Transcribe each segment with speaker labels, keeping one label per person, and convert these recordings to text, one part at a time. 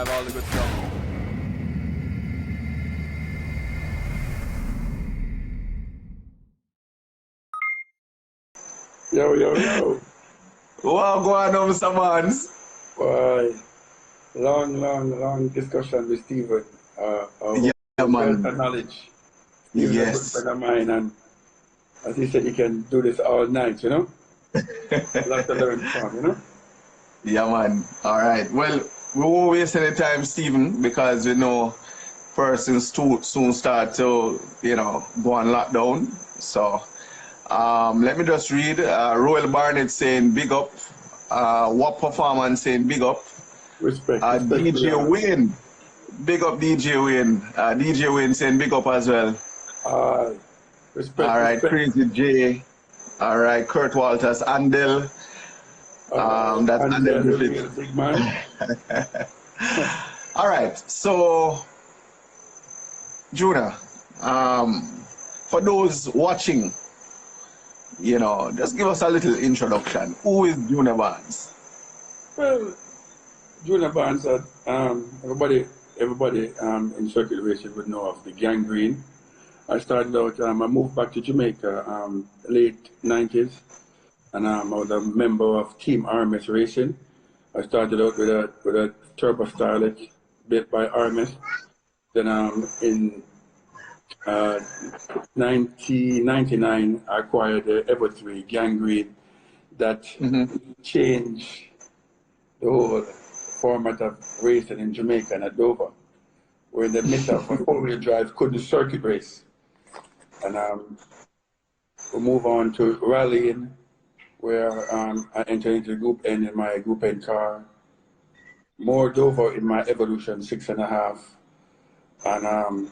Speaker 1: have all the good stuff.
Speaker 2: Yo.
Speaker 3: What go on, Mr. Barnes?
Speaker 2: Boy, long discussion with Stephen.
Speaker 3: Yeah,
Speaker 2: Wealth
Speaker 3: man.
Speaker 2: and knowledge. Stephen is a good
Speaker 3: Yes.
Speaker 2: friend of mine, and as he said, he can do this all night, you know? A lot to learn from, you know?
Speaker 3: Yeah, man. All right. Well, we won't waste any time, Stephen, because we know persons too soon start to, go on lockdown. So let me just read. Royal Barnett saying big up. What performance saying big up.
Speaker 2: Respect to
Speaker 3: DJ
Speaker 2: you.
Speaker 3: Wayne. Big up DJ Wayne. DJ Wayne saying big up as well.
Speaker 2: Respect.
Speaker 3: All right. Crazy J. All right. Kurt Walters. Andel. That's Andel Griffith.
Speaker 2: Big man.
Speaker 3: All right. So, Juna, for those watching, just give us a little introduction. Who is Juna Barnes?
Speaker 2: Well, Junior Barnes, everybody in circuit racing would know of the Gangrene. I started out, I moved back to Jamaica late 90s, and I was a member of Team RMS Racing. I started out with a Turbo Starlet built by RMS. Then in 1999, I acquired the Evo 3 Gangrene that changed the whole format of racing in Jamaica and at Dover. We're in the midst of a four-wheel drive, couldn't circuit race. And we move on to rallying, where I entered into Group N in my Group N car. More Dover in my Evolution 6.5. And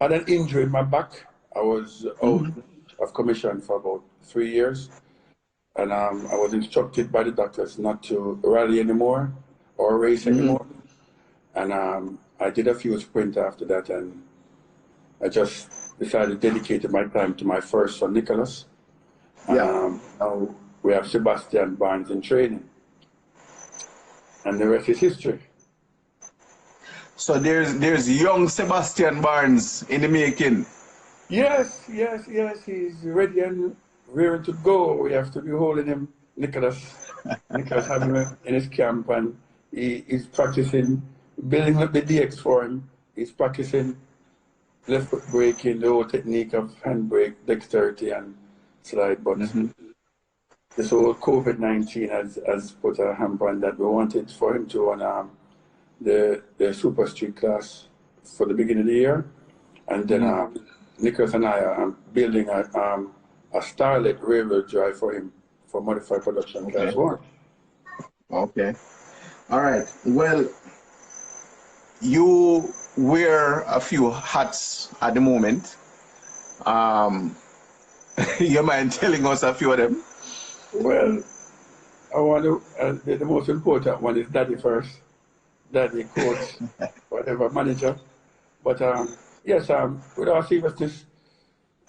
Speaker 2: had an injury in my back. I was out of commission for about 3 years. And I was instructed by the doctors not to rally anymore or race anymore. And I did a few sprints after that, and I just decided to dedicate my time to my first son, Nicholas. And now we have Sebastian Barnes in training. And the rest is history.
Speaker 3: So there's young Sebastian Barnes in the making.
Speaker 2: Yes, he's ready and ready to go. We have to be holding him, Nicholas having him in his camp, and he's practicing, building up the DX for him. He's practicing left foot braking, the whole technique of handbrake, dexterity, and slide. But this whole COVID-19 has put a hamper on that. We wanted for him to run the Super Street class for the beginning of the year, and then Nicholas and I are building a Starlet railroad drive for him for modified production class 1.
Speaker 3: Okay. All right. Well, you wear a few hats at the moment. You mind telling us a few of them?
Speaker 2: Well, I want to, the most important one is daddy first. Daddy, coach, whatever, manager. But yes, with our seriousness,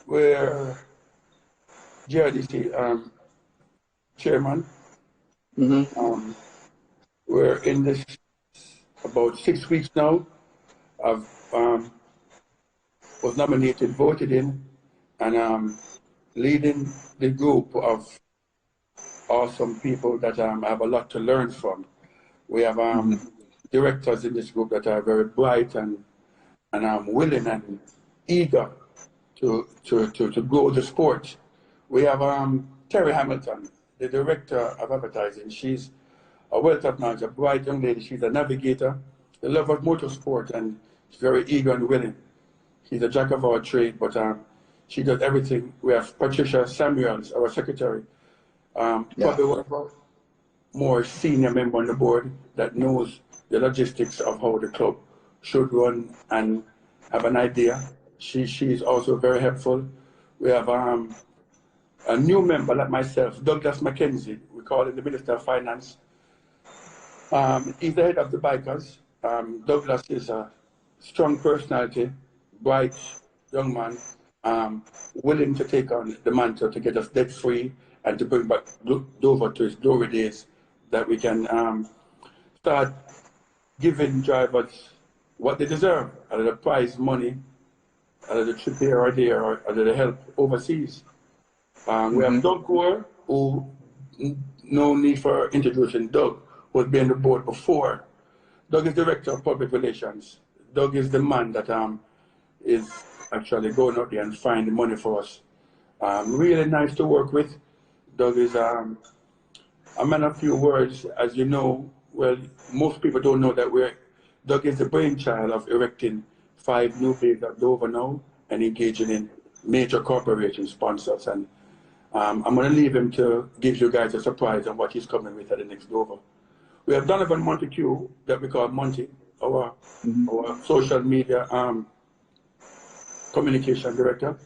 Speaker 2: we're GRDC chairman. We're in this about 6 weeks now. I've was nominated, voted in, and leading the group of awesome people that I have a lot to learn from. We have directors in this group that are very bright and willing and eager to grow the sport. We have Terry Hamilton, the director of advertising. She's a wealth of knowledge, a bright young lady. She's a navigator, a lover of motorsport, and she's very eager and willing. She's a jack of our trade, but she does everything. We have Patricia Samuels, our secretary, probably one of our more senior member on the board that knows the logistics of how the club should run and have an idea. She's also very helpful. We have a new member like myself, Douglas McKenzie. We call him the Minister of Finance. He's the head of the bikers. Douglas is a strong personality, bright young man, willing to take on the mantle to get us debt free and to bring back Dover to its glory days, that we can start giving drivers what they deserve, either the prize money, either the trip here or there, or either the help overseas. We have Doug Gore, who, no need for introducing Doug, who has been on the board before. Doug is Director of Public Relations. Doug is the man that is actually going out there and finding money for us. Really nice to work with. Doug is a man of few words, as you know. Well, most people don't know that Doug is the brainchild of erecting 5 new bays at Dover now and engaging in major corporation sponsors. And I'm going to leave him to give you guys a surprise on what he's coming with at the next Dover. We have Donovan Montague, that we call Monty, our social media communication director.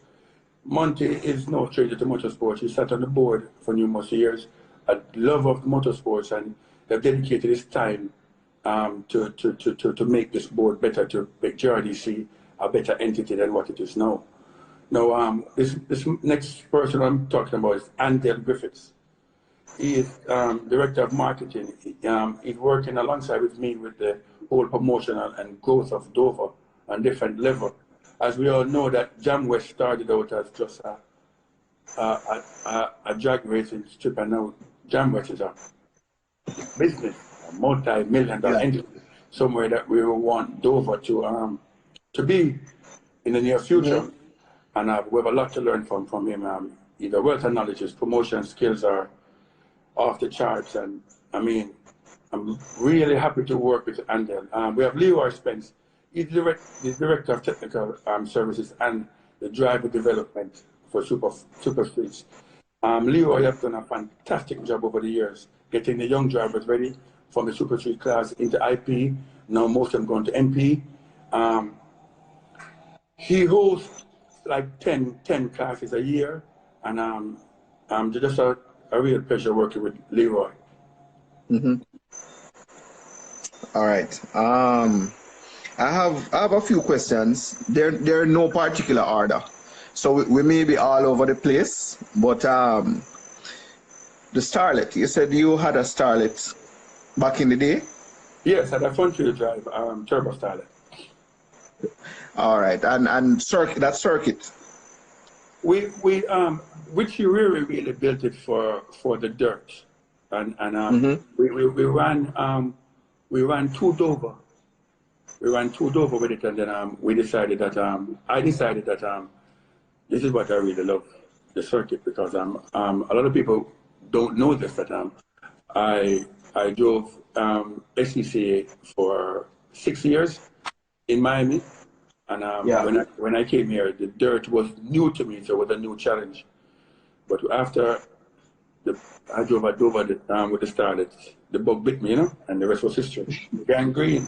Speaker 2: Monty is no stranger to motorsports. He sat on the board for numerous years, a love of motorsports, and they've dedicated his time to make this board better, to make JRDC a better entity than what it is now. Now, this next person I'm talking about is Andel Griffiths. He is Director of Marketing. He's working alongside with me with the whole promotional and growth of Dover on different level. As we all know, that Jam West started out as just a drag racing strip, and now Jam West is a business, a multi-million-dollar entity, somewhere that we want Dover to be in the near future. And we have a lot to learn from him. Either wealth and knowledge, his promotion skills are off the charts, and I mean, I'm really happy to work with Andel. We have Leroy Spence. He's the Director of Technical Services and the Driver Development for Super Streets. Leroy has done a fantastic job over the years, getting the young drivers ready from the Super Street class into IP. Now most of them going to MP. He hosts like 10 classes a year, and just a real pleasure working with Leroy.
Speaker 3: All right. I have a few questions. They're no particular order, so we may be all over the place. But the Starlet, you said you had a Starlet back in the day.
Speaker 2: Yes, I had a front-wheel drive turbo Starlet.
Speaker 3: All right, and that circuit.
Speaker 2: Which you really built it for the dirt, and we ran 2 Dover. We ran 2 Dover with it, and then we decided that I decided that this is what I really love, the circuit, because a lot of people don't know this, that I drove SCCA for 6 years in Miami, and when I came here, the dirt was new to me, so it was a new challenge. But after I drove at Dover with the Starlet, the bug bit me, and the rest was history. Gangrene.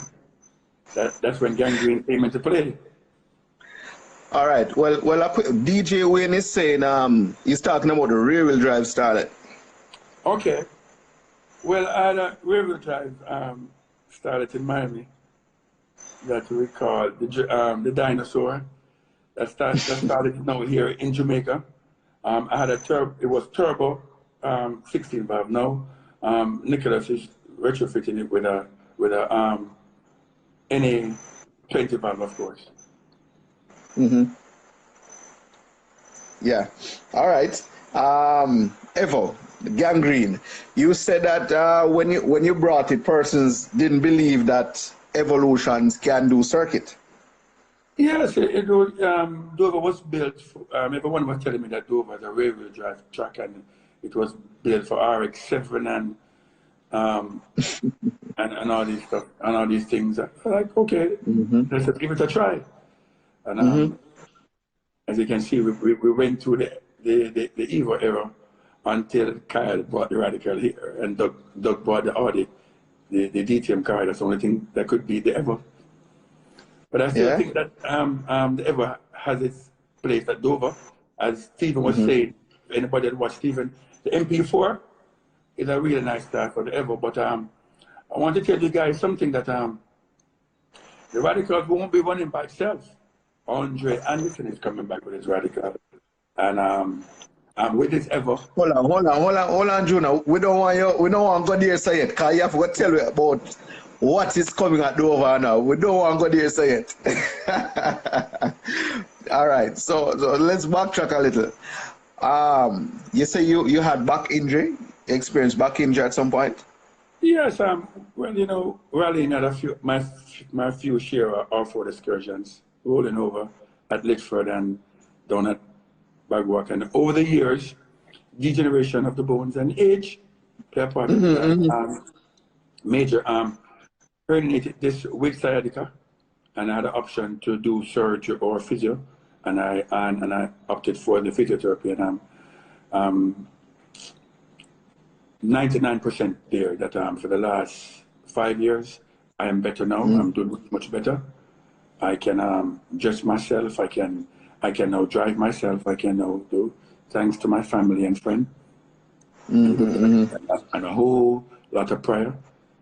Speaker 2: That's when Gangrene came into play.
Speaker 3: All right. Well, DJ Wayne is saying he's talking about the rear-wheel drive Starlet.
Speaker 2: Okay. Well, I had a rear-wheel drive Starlet in Miami that we call the Dinosaur. That started now here in Jamaica. I had it was turbo 16 valve now. Nicholas is retrofitting it with a NA 20 valve, of course. Yeah.
Speaker 3: All right. Evo, Gangrene. You said that when you brought it, persons didn't believe that Evolutions can do circuit.
Speaker 2: Yes, Dover was built. Everyone was telling me that Dover is a rear-wheel drive track, and it was built for RX-7 and all these stuff and all these things. I'm like, okay, let's just give it a try. And as you can see, we went through the Evo era until Kyle brought the Radical here, and Doug brought the Audi, the DTM car. That's the only thing that could be the Evo. But I still think that the Evo has its place at Dover. As Stephen was saying, anybody that watched Stephen, the MP4 is a really nice car for the Evo. But I want to tell you guys something, that the Radicals won't be running by itself. Andre Anderson is coming back with his Radical. And with this Evo.
Speaker 3: Hold on, Junior. We don't want to go there, say it, because you have to tell me about what is coming at Dover now? We don't want to go there say it. All right, so let's backtrack a little. You say you had back injury, experienced back injury at some point?
Speaker 2: Yes, well, you know, rallying at my few share of off-road excursions, rolling over at Litchford and down at Bagwalk, and over the years, degeneration of the bones and age play a part of that. Major herniated disc with sciatica, and I had an option to do surgery or physio, and I opted for the physiotherapy, and I'm 99% there. That for the last 5 years, I am better now. I'm doing much better. I can dress myself. I can now drive myself. I can now do, thanks to my family and friends, and a whole lot of prayer.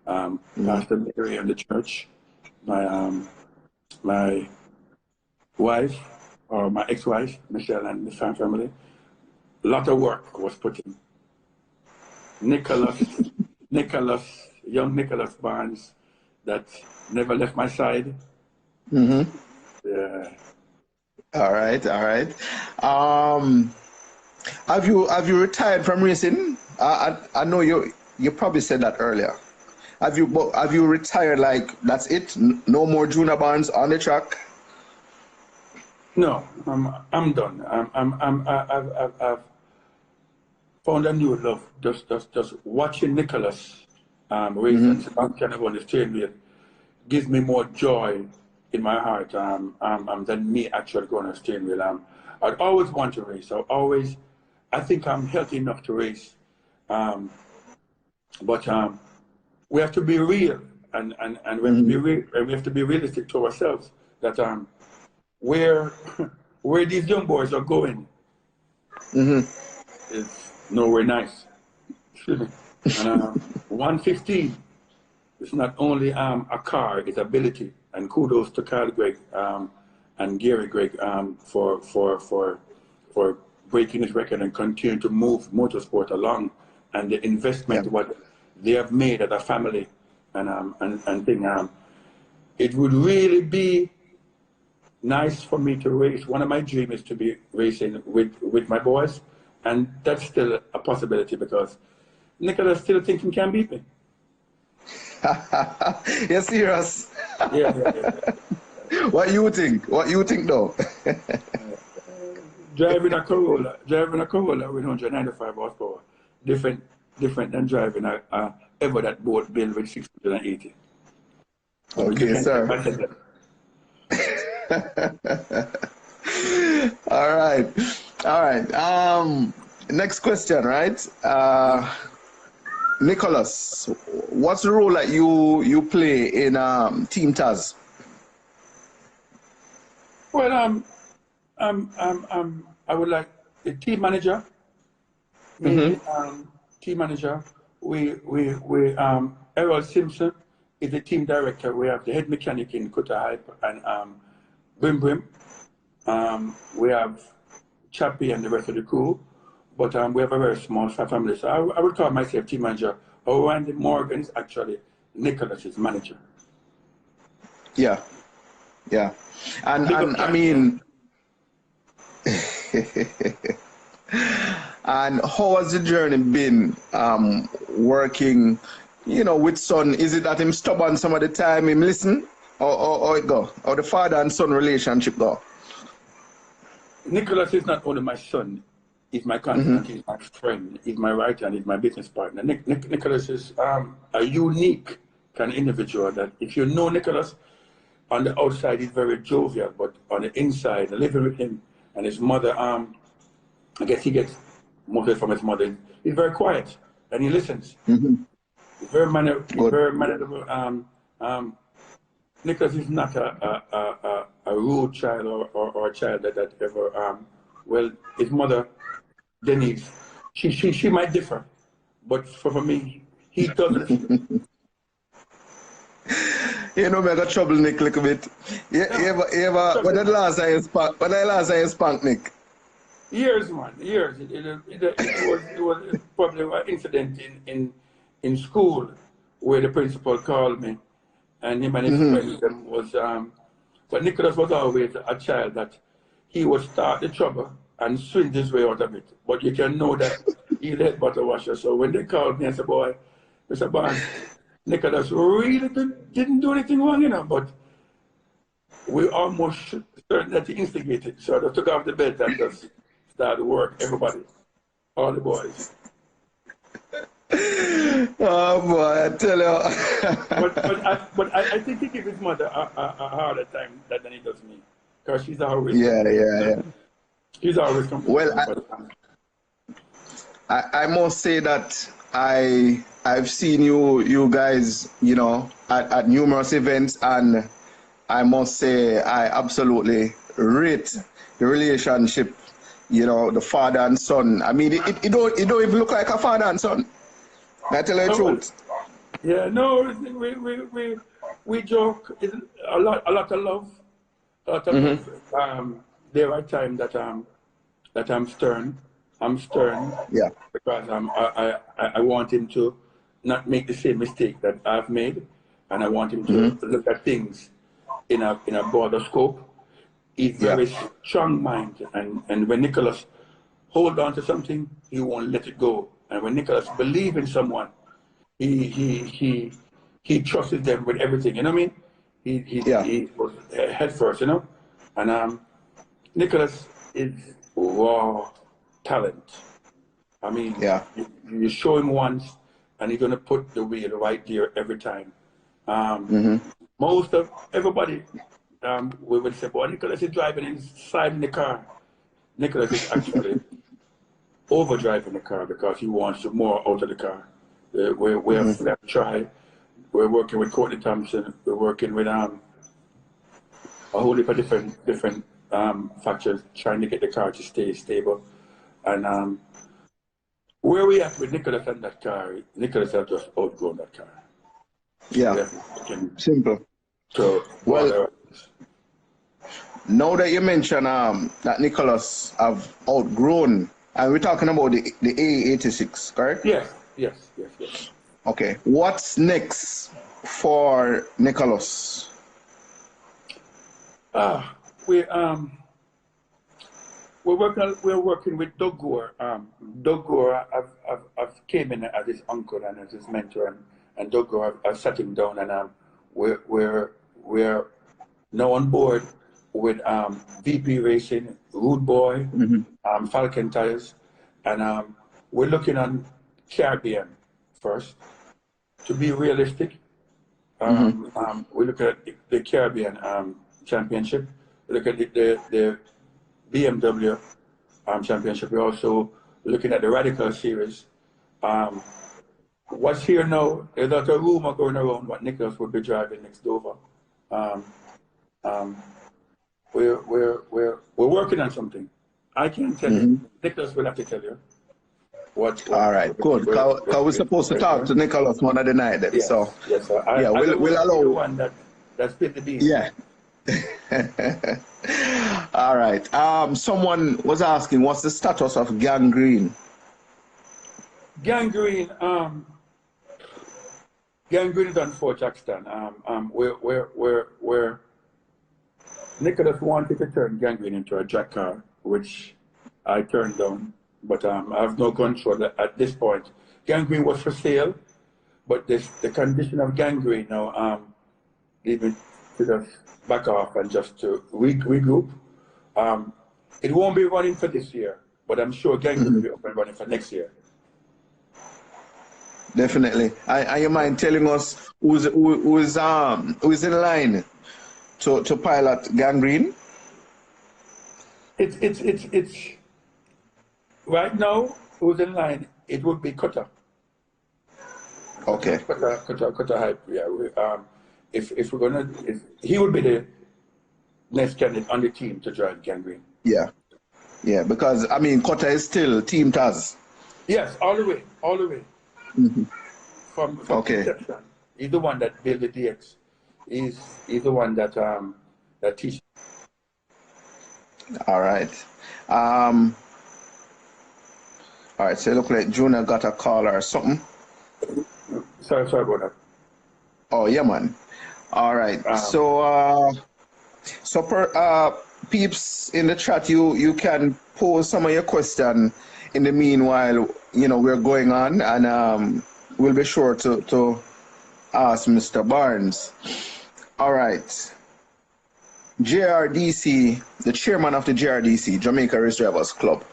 Speaker 2: Pastor Mary and the church, my wife, or my ex-wife, Michelle, and the family. A lot of work was put in. Young Nicholas Barnes, that never left my side. Yeah.
Speaker 3: All right. Have you retired from racing? I know you probably said that earlier. Have you retired, like that's it? No more junior Barnes on the track?
Speaker 2: No, I'm done. I've found a new love. Just watching Nicholas race and Sebastian on the steering wheel gives me more joy in my heart than me actually going on the steering wheel. I'd always want to race. I think I'm healthy enough to race, but we have to be real, and we have to be real, and we have to be realistic to ourselves that where these young boys are going is nowhere nice. And 115 is not only a car, it's ability. And kudos to Kyle Gregg and Gary Gregg for breaking his record and continue to move motorsport along, and the investment what they have made as a family and thing. It would really be nice for me to race. One of my dreams is to be racing with my boys, and that's still a possibility because Nicholas still thinking can beat me.
Speaker 3: You're serious?
Speaker 2: Yeah.
Speaker 3: What you think? What you think though?
Speaker 2: Driving a Corolla with 195 horsepower, different than driving a ever that boat built with 680.
Speaker 3: Okay, sir. All right. Next question, right? Nicholas, what's the role that you play in Team Taz?
Speaker 2: Well, I would like the team manager. Maybe team manager. We Errol Simpson is the team director. We have the head mechanic in Kuta Hype and Brim. We have Chappie and the rest of the crew, but we have a very small family. So I would call myself team manager. Or Randy Morgan is actually Nicholas's manager.
Speaker 3: Yeah. And I mean, and how has the journey been working, with son? Is it that him stubborn some of the time, him listen, or it go? Or the father and son relationship go?
Speaker 2: Nicholas is not only my son, he's my confidant, he's my friend, he's my right hand, he's my business partner. Nicholas is a unique kind of individual that if you know Nicholas, on the outside he's very jovial, but on the inside, living with him and his mother, I guess he gets mostly from his mother. He's very quiet and he listens. He's very mannerable. Nicholas is not a rude child or a child that ever. Well, his mother, Denise, she might differ, but for me, he doesn't.
Speaker 3: I got trouble Nick a little bit. You ever when the last time you spanked Nick?
Speaker 2: Years, man, years. It was probably an incident in school where the principal called me and him and his friends them was but Nicholas was always a child that he would start the trouble and swing his way out of it. But you can know that he let butter washer. So when they called me and said, boy, Mr. Barnes, Nicholas really didn't do anything wrong, you know, but we almost certain that he instigated. So I just took off the bed and just started work, everybody, all the boys.
Speaker 3: Oh boy, I tell you.
Speaker 2: but I think he gives his mother a harder time than he does me. Because she's always
Speaker 3: Yeah.
Speaker 2: She's always complaining.
Speaker 3: Well, I must say that I've seen you guys, you know, at numerous events, and I must say I absolutely rate the relationship, you know, the father and son. I mean, it don't even look like a father and son. I tell you the truth.
Speaker 2: Yeah, no, we joke. It's a lot of love. A lot of love. There are times that I'm stern. I'm stern.
Speaker 3: Yeah.
Speaker 2: Because I want him to not make the same mistake that I've made, and I want him to look at things in a broader scope. He's very strong mind, and when Nicholas hold on to something, he won't let it go. And when Nicholas believes in someone, he trusts them with everything. You know what I mean? He was head first, you know. And Nicholas is raw talent. I mean, you show him once, and he's gonna put the wheel right there every time. Most of everybody, we would say, "Boy, Nicholas is driving inside in the car." Nicholas is actually overdriving the car because he wants more out of the car. We're flat try. We're working with Courtney Thompson. We're working with a whole heap of different factors trying to get the car to stay stable. And where we at with Nicholas and that car? Nicholas has just outgrown that car.
Speaker 3: Yeah. Simple.
Speaker 2: So
Speaker 3: well, now that you mention that Nicholas have outgrown, and we're talking about the A86, correct?
Speaker 2: Yes.
Speaker 3: Okay. What's next for Nicholas?
Speaker 2: We're working with Doug Gore. Doug Gore I've came in as his uncle and as his mentor, and Doug Gore I've sat him down, and we're now on board with VP Racing, Rude Boy, Falcon Tires, and we're looking on Caribbean first. To be realistic, we look at the Caribbean Championship. We look at the BMW Championship. We're also looking at the Radical Series. What's here now? There's a rumor going around what Nicholas would be driving next Dover. We're working on something. I can't tell you. Nicholas will have to tell you. What
Speaker 3: all right, good. We're supposed to talk to Nicholas one of the night then.
Speaker 2: Yes,
Speaker 3: so
Speaker 2: yes, sir.
Speaker 3: we'll allow
Speaker 2: the one that spit the beans.
Speaker 3: Yeah. All right. Someone was asking, what's the status of Gangrene?
Speaker 2: Gangrene is on Fort Jackson. Where Nicholas wanted to turn Gangrene into a drag car, which I turned down. But I have no control at this point. Gangrene was for sale, but the condition of Gangrene now leave me to just back off and just to regroup. It won't be running for this year, but I'm sure Gangrene will be up and running for next year.
Speaker 3: Definitely. Are you mind telling us who's in line to pilot Gangrene?
Speaker 2: It's right now, who's in line? It would be Cutter.
Speaker 3: Okay.
Speaker 2: Cutter hype. Yeah. If we're gonna, he would be the next candidate on the team to drive Gangrene.
Speaker 3: Yeah. Yeah. Because I mean, Cutter is still Team Taz.
Speaker 2: Yes, all the way. From conception. He's the one that built the DX. He's the one that teaches.
Speaker 3: All right. All right, so it look like Junior got a call or something.
Speaker 2: Sorry about that.
Speaker 3: Oh, yeah, man. All right. So peeps in the chat, you can pose some of your question in the meanwhile, we're going on, and we'll be sure to ask Mr. Barnes. All right. JRDC, the chairman of the JRDC, Jamaica Race Drivers Club.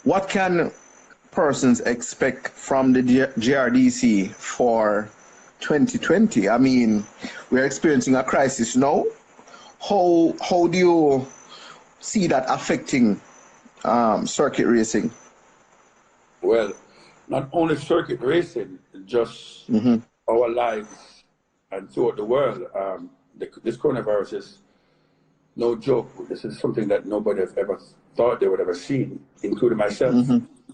Speaker 3: What can persons expect from the JRDC for 2020? I mean, we're experiencing a crisis now. How do you see that affecting circuit racing?
Speaker 2: Well, not only circuit racing, just our lives and throughout the world. This coronavirus is no joke. This is something that nobody has ever thought they would ever seen, including myself.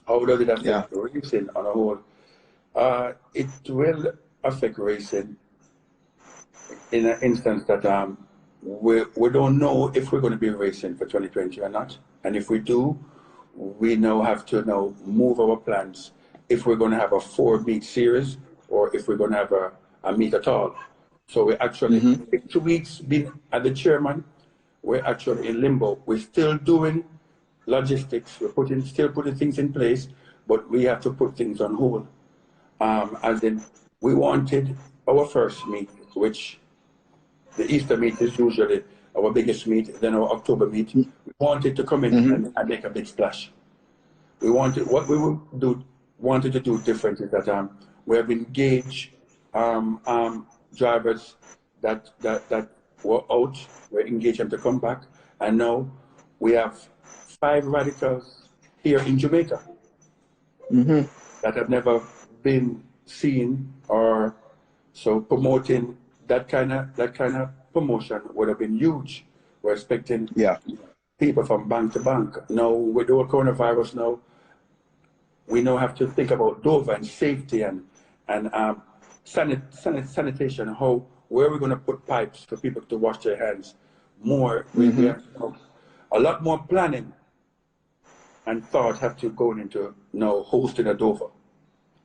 Speaker 2: How does it affect racing on a whole? It will affect racing in an instance that we don't know if we're going to be racing for 2020 or not. And if we do, we now have to move our plans if we're going to have a 4-meet series or if we're going to have a meet at all. So we actually, 2 weeks being at the chairman, we're actually in limbo. We're still doing logistics, we're still putting things in place, but we have to put things on hold. As in, we wanted our first meet, which the Easter meet is usually our biggest meet, then our October meet. We wanted to come in and make a big splash. What we wanted to do different is that we have engaged drivers that were out, we engaged them to come back, and now we have 5 radicals here in Jamaica that have never been seen, or so promoting that kind of promotion would have been huge. We're expecting people from bank to bank. Now with the coronavirus now, we now have to think about Dover and safety and sanitation. Where are we going to put pipes for people to wash their hands more? We have a lot more planning and thought have to go into hosting a Dover.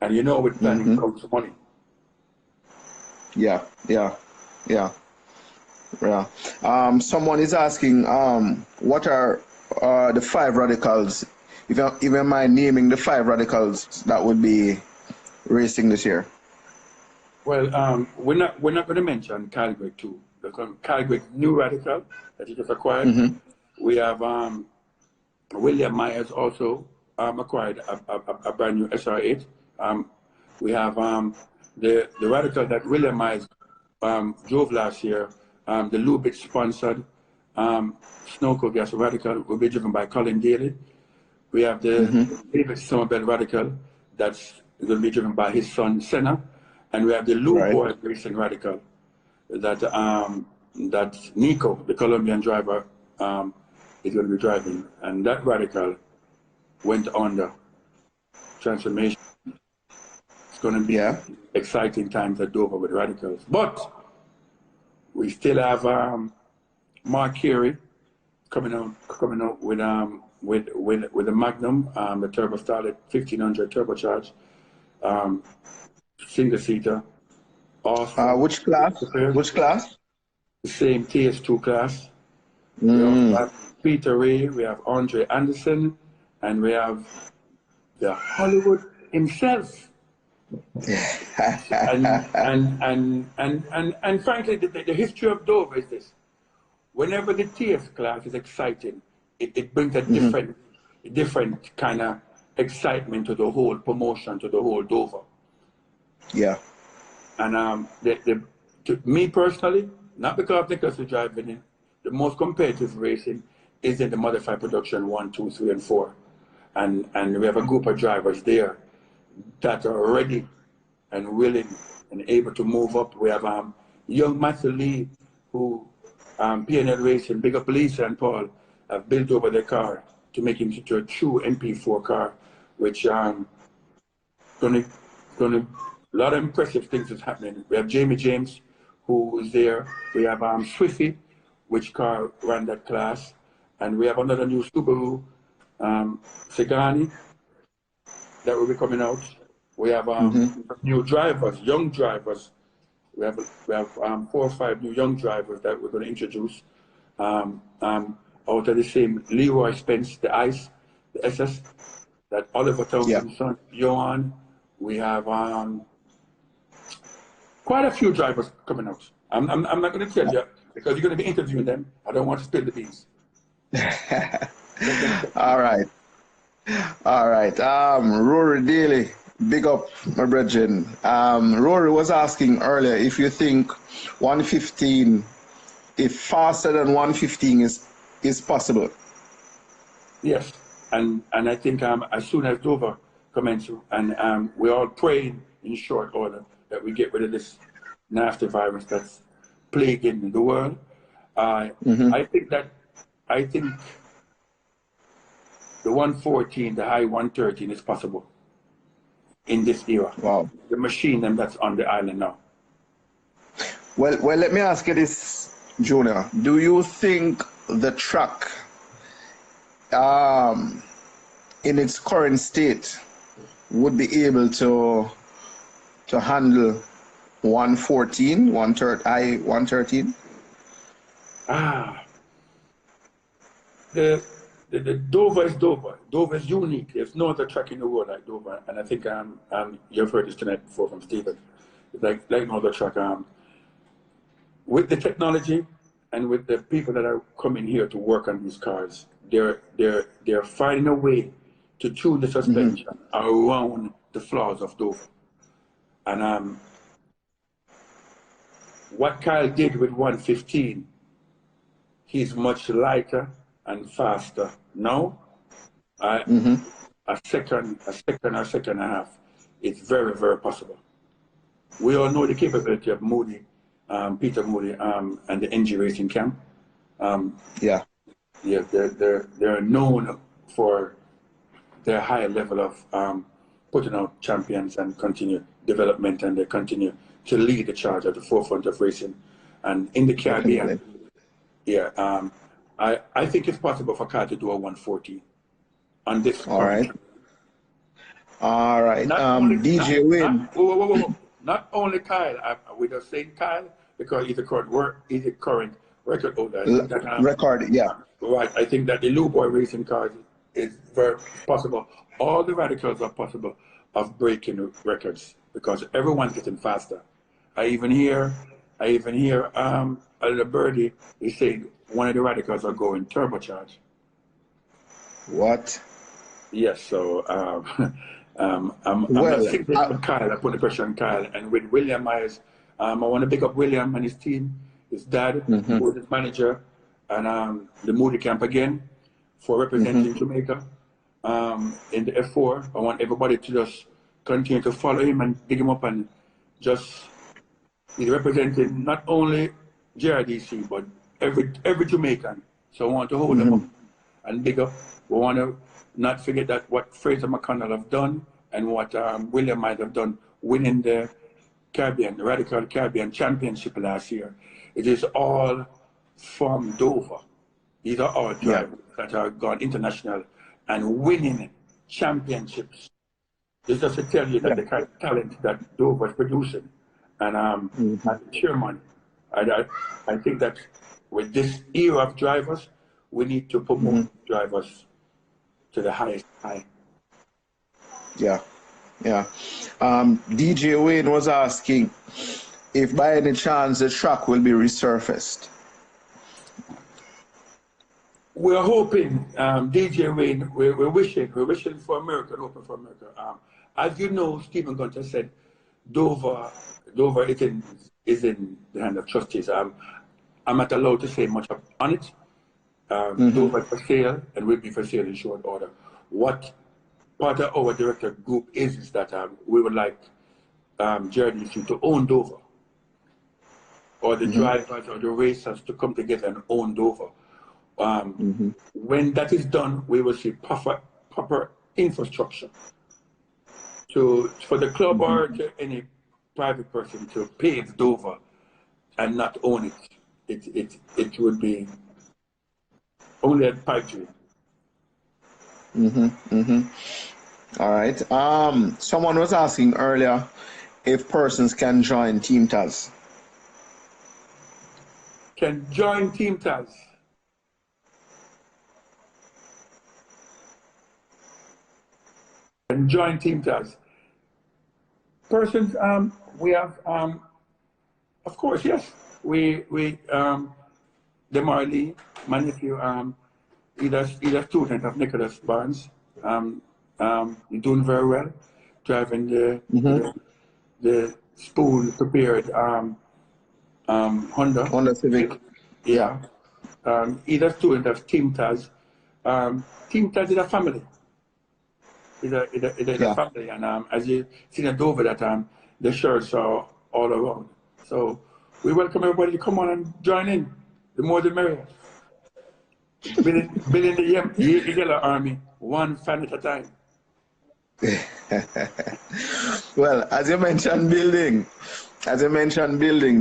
Speaker 2: And with planning comes money.
Speaker 3: Yeah. Someone is asking, what are the 5 radicals? If you mind naming the 5 radicals that would be racing this year.
Speaker 2: Well, we're not going to mention Calgary too. Calgary new radical that he just acquired. We have William Myers also acquired a brand new SR8. We have the radical that William Myers drove last year, the Lubitz sponsored Snowco Gas radical will be driven by Colin Daly. We have the David Somerville radical that's going to be driven by his son Senna, and we have the Lou Boy racing radical that Nico, the Colombian driver, is going to be driving, and that radical went under transformation. It's going to be exciting times at Dover with radicals, but we still have Mark Carey coming out with the Magnum, the Turbo Starlet 1500 turbocharged, single seater. Awesome.
Speaker 3: Which class? Which class?
Speaker 2: The same TS2 class. We have Peter Ray, we have Andre Anderson, and we have the Hollywood himself. and frankly, the history of Dover is this: whenever the TS class is exciting, it brings a different kind of excitement to the whole promotion, to the whole Dover.
Speaker 3: Yeah.
Speaker 2: And to me personally, not because Nicholas is driving it, the most competitive racing is in the modified production 1, 2, 3, and 4. And we have a group of drivers there that are ready and willing and able to move up. We have young Matthew Lee, who PNL Racing, Big Up Lisa and Paul, have built over their car to make it into a true MP4 car, which gonna a lot of impressive things is happening. We have Jamie James, who is there. We have Swiffy, which car ran that class. And we have another new Subaru, Segani, that will be coming out. We have new drivers, young drivers. We have 4 or 5 new young drivers that we're going to introduce. Out of the same Leroy Spence, the ICE, the SS, that Oliver Townsend's son, Johan. We have quite a few drivers coming out. I'm not going to tell you because you're going to be interviewing them. I don't want to spill the beans.
Speaker 3: All right. All right. Rory Daly, big up, my brethren. Rory was asking earlier if you think 115, if faster than 115 is possible.
Speaker 2: Yes, and I think as soon as Dover commences, and we're all praying in short order that we get rid of this nasty virus that's plaguing the world. I think the 114, the high 113 is possible in this era.
Speaker 3: Wow.
Speaker 2: The machine that's on the island now.
Speaker 3: Well, let me ask you this, Junior. Do you think the track, in its current state, would be able to handle 114, high 113?
Speaker 2: The Dover is Dover. Dover is unique. There's no other track in the world like Dover. And I think you've heard this tonight before from Stephen. It's like no other track. With the technology and with the people that are coming here to work on these cars, they're finding a way to tune the suspension around the flaws of Dover. And what Kyle did with 115, he's much lighter and faster now. A second and a half, it's very, very possible. We all know the capability of Moody, Peter Moody, and the NG Racing Camp.
Speaker 3: Yeah,
Speaker 2: they're known for their high level of putting out champions and continue development, and they continue to lead the charge at the forefront of racing. And in the Caribbean, I think it's possible for Kyle to do a 140 on this.
Speaker 3: All right. All right. DJ Wayne.
Speaker 2: Not only Kyle. We're just saying Kyle because he's a current record holder.
Speaker 3: Record, yeah.
Speaker 2: Right. I think that the Lou Boy racing cars is very possible. All the radicals are possible of breaking records because everyone's getting faster. I even hear a little birdie is saying one of the radicals are going turbocharge.
Speaker 3: What?
Speaker 2: Yes, so I'm not saying with Kyle, I put the pressure on Kyle, and with William Myers, I want to pick up William and his team, his dad, who is his manager, and the Moody Camp again for representing Jamaica in the F4. I want everybody to just continue to follow him and pick him up, and just he's representing not only JRDC but every Jamaican. So I want to hold them up and big up. We want to not forget that what Fraser McConnell have done and what William might have done winning the Caribbean, the Radical Caribbean Championship last year. It is all from Dover. These are all drivers that are gone international and winning championships. It's just to tell you that the kind of talent that Dover is producing. And as chairman, I think that with this era of drivers, we need to promote drivers to the highest high.
Speaker 3: Yeah. DJ Wayne was asking if by any chance the track will be resurfaced.
Speaker 2: We're hoping, DJ Wayne, we're wishing for America, hoping for America. As you know, Stephen Gunter said, Dover is in the hand of trustees. I'm not allowed to say much on it. Dover for sale and will be for sale in short order. What part of our director group is that we would like JRDC to own Dover, or the drivers or the racers to come together and own Dover. When that is done, we will see proper infrastructure for the club or to any private person to pave Dover and not own it. It would be only a pipe dream.
Speaker 3: All right. Someone was asking earlier if persons can join Team Taz.
Speaker 2: Can join Team Taz. Can join Team Taz. Persons, we have, of course, yes. We Demarley, my nephew, he's a student of Nicholas Barnes. He's doing very well, driving the spoon prepared Honda
Speaker 3: Civic.
Speaker 2: Yeah. He's a student of Team Taz. Team Taz is a family. It's a family, and as you see in Dover, that the shirts are all around. So we welcome everybody to come on and join in. The more the merrier. Building the Yellow Army, one fan at a time.
Speaker 3: Well, as you mentioned building,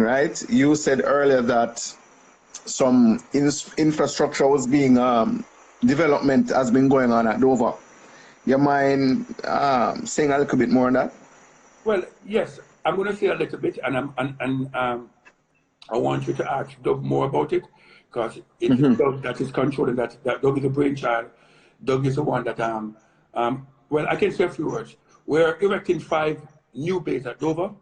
Speaker 3: right? You said earlier that some infrastructure was being development has been going on at Dover. You mind saying a little bit more on that?
Speaker 2: Well, yes, I'm going to say a little bit, and I want you to ask Doug more about it, because it's Doug that is controlling that. Doug is a brainchild. Doug is the one that well, I can say a few words. We're erecting 5 new bays at Dover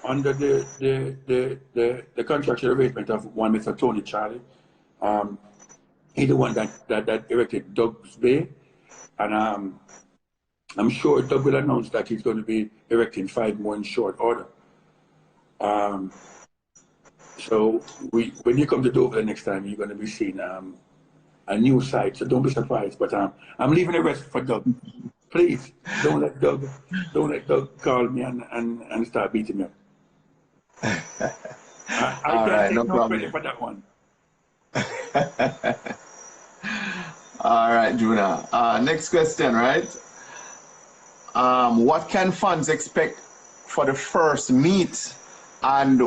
Speaker 2: under the contractual arrangement of one Mr. Tony Charlie. He's the one that erected Doug's Bay, and I'm sure Doug will announce that he's going to be erecting 5 more in short order. So when you come to Dover the next time, you're going to be seeing a new site. So don't be surprised. But I'm leaving the rest for Doug. Please don't let Doug call me and start beating me up. I can't take no credit for that one.
Speaker 3: All right, Juna. Next question, right? What can fans expect for the first meet, and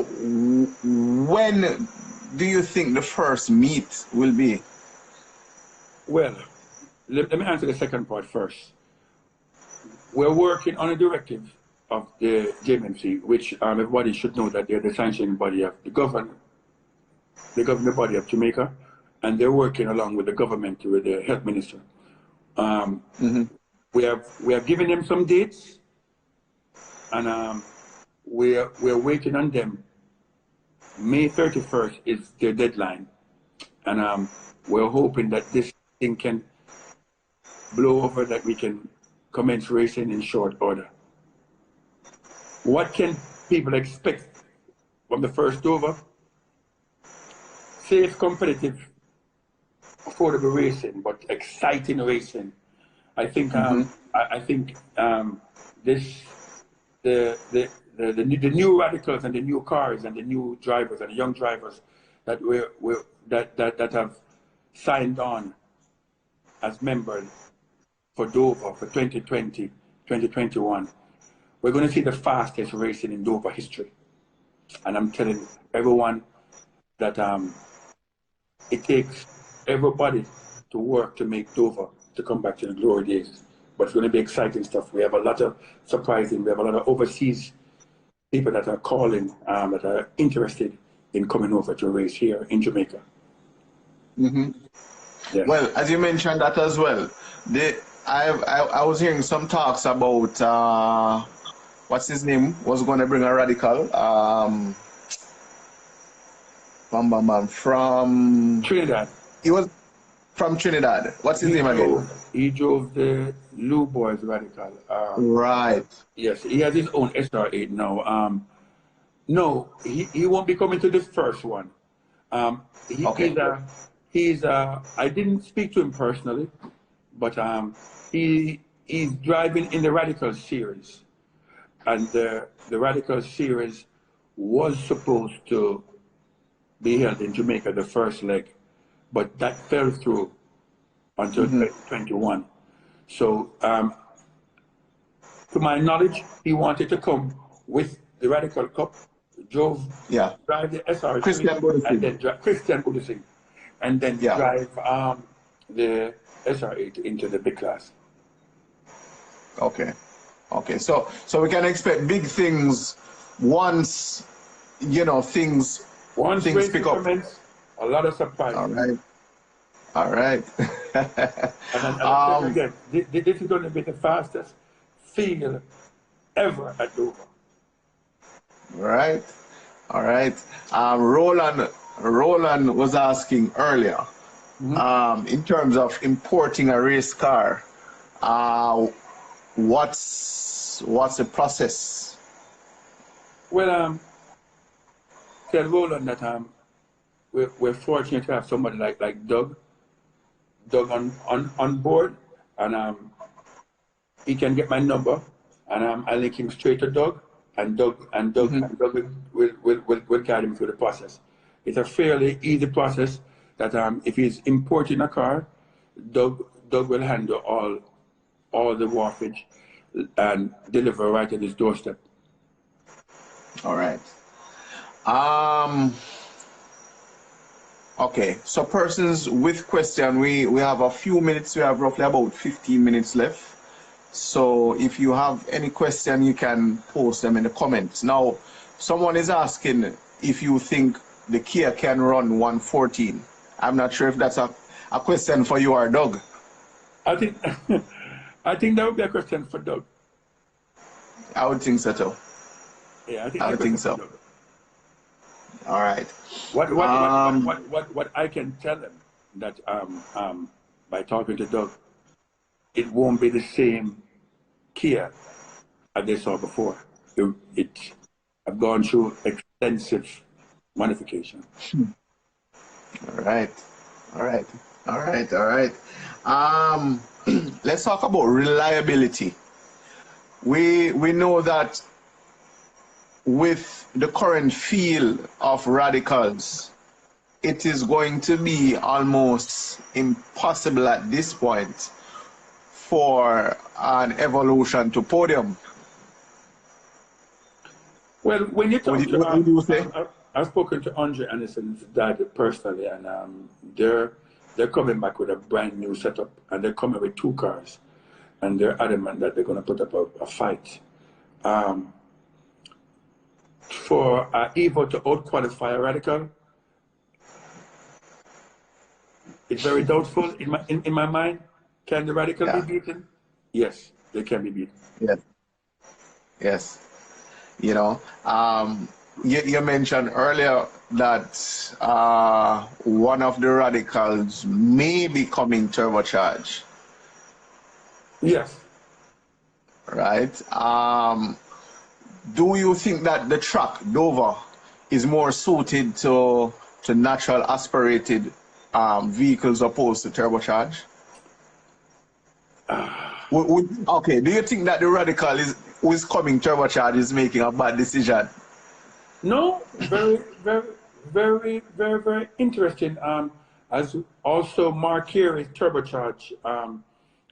Speaker 3: when do you think the first meet will be?
Speaker 2: Well, let me answer the second part first. We're working on a directive of the JMMC, which everybody should know that they're the sanctioning body of the governing body of Jamaica, and they're working along with the government, with the health minister. We have given them some dates, and we're waiting on them. May 31st is their deadline, and we're hoping that this thing can blow over, that we can commence racing in short order. What can people expect from the first Dover? Safe, competitive, affordable racing, but exciting racing. I think the new radicals and the new cars and the new drivers and the young drivers that have signed on as members for Dover for 2020, 2021, we're going to see the fastest racing in Dover history. And I'm telling everyone that it takes everybody to work to make Dover to come back to the glory days. But it's going to be exciting stuff. We have a lot of surprising, we have a lot of overseas people that are calling, that are interested in coming over to race here in Jamaica.
Speaker 3: Yeah. Well, as you mentioned that as well, I was hearing some talks about what's his name was going to bring a radical from
Speaker 2: Trinidad.
Speaker 3: He was from Trinidad. What's his name again?
Speaker 2: He drove the Lou Boys Radical.
Speaker 3: Right.
Speaker 2: Yes, he has his own SR8 now. No, he won't be coming to this first one. He's I didn't speak to him personally, but he's driving in the Radical series, and the Radical series was supposed to be held in Jamaica, the first leg, but that fell through until 2021. So, to my knowledge, he wanted to come with the Radical Cup, drive the SR, and then Christian Budusing, and then drive the SR8 into the big class.
Speaker 3: Okay. Okay. So we can expect big things once, you know, things
Speaker 2: Once
Speaker 3: things pick
Speaker 2: racing
Speaker 3: up.
Speaker 2: commence, a lot of
Speaker 3: All
Speaker 2: surprises.
Speaker 3: right. All right.
Speaker 2: And I tell you
Speaker 3: um.
Speaker 2: again, this is going to be the fastest field ever at Dover.
Speaker 3: Right. All right. Roland was asking earlier,
Speaker 2: Mhm.
Speaker 3: in terms of importing a race car, uh, what's the process?
Speaker 2: Well, tell Roland that we're fortunate to have somebody like Doug on board, and he can get my number, and I link him straight to Doug, and
Speaker 3: Mhm.
Speaker 2: Doug will guide him through the process. It's a fairly easy process that if he's importing a car, Doug will handle all the wharfage and deliver right at his doorstep.
Speaker 3: All right. Um. Okay. So persons with question, we have a few minutes. We have roughly about 15 minutes left. So if you have any question, you can post them in the comments. Now, someone is asking if you think the Kia can run 114. I'm not sure if that's a question for you or Doug.
Speaker 2: I think I think that would be a question for Doug.
Speaker 3: I would think so too.
Speaker 2: Yeah, I think
Speaker 3: I
Speaker 2: that's a
Speaker 3: would think
Speaker 2: question for
Speaker 3: so.
Speaker 2: Doug.
Speaker 3: All right.
Speaker 2: What what I can tell him that by talking to Doug, it won't be the same Kia as they saw before. It I've gone through extensive modification.
Speaker 3: All right. All right. All right. All right. Um, let's talk about reliability. We know that with the current field of radicals, it is going to be almost impossible at this point for an evolution to podium.
Speaker 2: Well, when you talk to
Speaker 3: What would you say?
Speaker 2: I've spoken to Andre Anderson's dad personally, and they're coming back with a brand new setup, and they're coming with two cars, and they're adamant that they're going to put up a fight. Um, for Evo to out qualify a radical, it's very doubtful in my mind. Can the radical be
Speaker 3: Yeah.
Speaker 2: beaten? Yes, they can be beaten.
Speaker 3: Yes. Yes. You know, you mentioned earlier that one of the radicals may be coming turbocharged,
Speaker 2: Yes.
Speaker 3: right? Do you think that the track Dover is more suited to natural aspirated vehicles opposed to turbocharged? Okay, do you think that the radical who is coming turbocharged is making a bad decision?
Speaker 2: No, very interesting. As also Mark here is turbocharged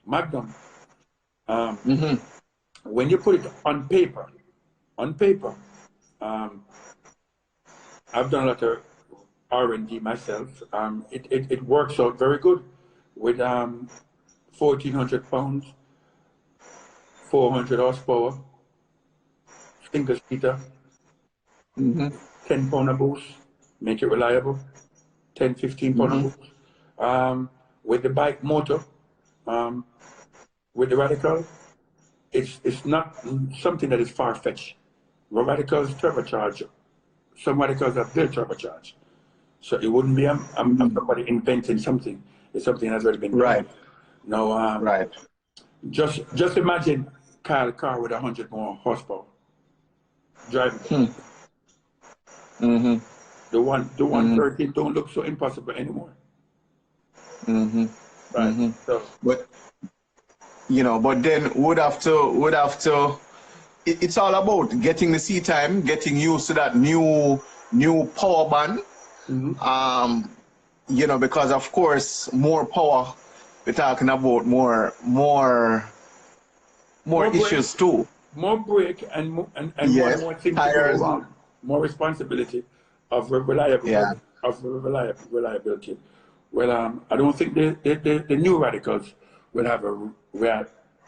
Speaker 2: Magnum. Um,
Speaker 3: Mm-hmm.
Speaker 2: when you put it on paper, um, I've done a lot of R&D myself. It works out very good with 1,400 pounds, 400 horsepower, single seater,
Speaker 3: Mm-hmm.
Speaker 2: 10 pounder boost, make it reliable. 10, 15 pounder
Speaker 3: Mm-hmm.
Speaker 2: boost. With the bike motor, um, with the radical, it's not something that is far fetched. The radicals turbocharge. Some radicals are built turbocharged. So it wouldn't be somebody inventing something. It's something that's already been done.
Speaker 3: Right,
Speaker 2: Now,
Speaker 3: right.
Speaker 2: just imagine Kyle car with 100 more horsepower driving it.
Speaker 3: Hmm. Mm-hmm.
Speaker 2: The
Speaker 3: Mm-hmm.
Speaker 2: 113 don't look so impossible anymore.
Speaker 3: Mm-hmm.
Speaker 2: Right.
Speaker 3: Mm-hmm.
Speaker 2: So
Speaker 3: But but then would have to. It's all about getting the seat time, getting used to that new power band.
Speaker 2: mhm.
Speaker 3: Um, because of course more power. We're talking about more
Speaker 2: more brake,
Speaker 3: issues too.
Speaker 2: more brake, and more and
Speaker 3: Yes,
Speaker 2: more things to go
Speaker 3: tires.
Speaker 2: around. More responsibility of
Speaker 3: Yeah.
Speaker 2: reliability. Well, I don't think the new radicals will have a